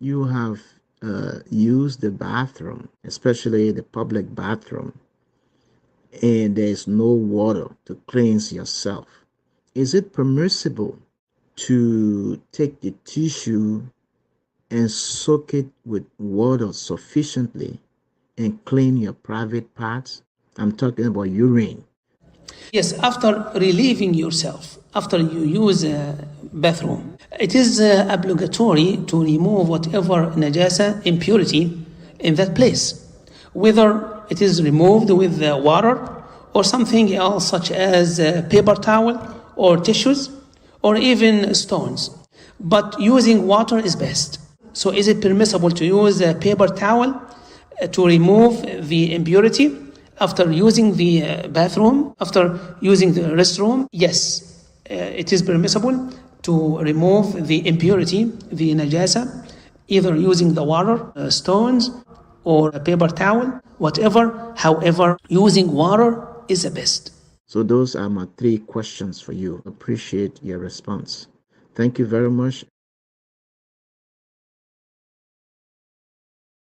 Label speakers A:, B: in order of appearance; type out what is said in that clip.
A: you have used the bathroom, especially the public bathroom, and there's no water to cleanse yourself, is it permissible to take the tissue and soak it with water sufficiently and clean your private parts? I'm talking about urine.
B: Yes, after relieving yourself, after you use a bathroom, it is obligatory to remove whatever najasa, impurity in that place. Whether it is removed with water or something else such as paper towel or tissues or even stones. But using water is best. So is it permissible to use a paper towel to remove the impurity after using the bathroom, after using the restroom? Yes, it is permissible to remove the impurity, the najasa, either using the water, stones, or a paper towel, whatever. However, using water is the best.
A: So those are my 3 questions for you. Appreciate your response. Thank you very much.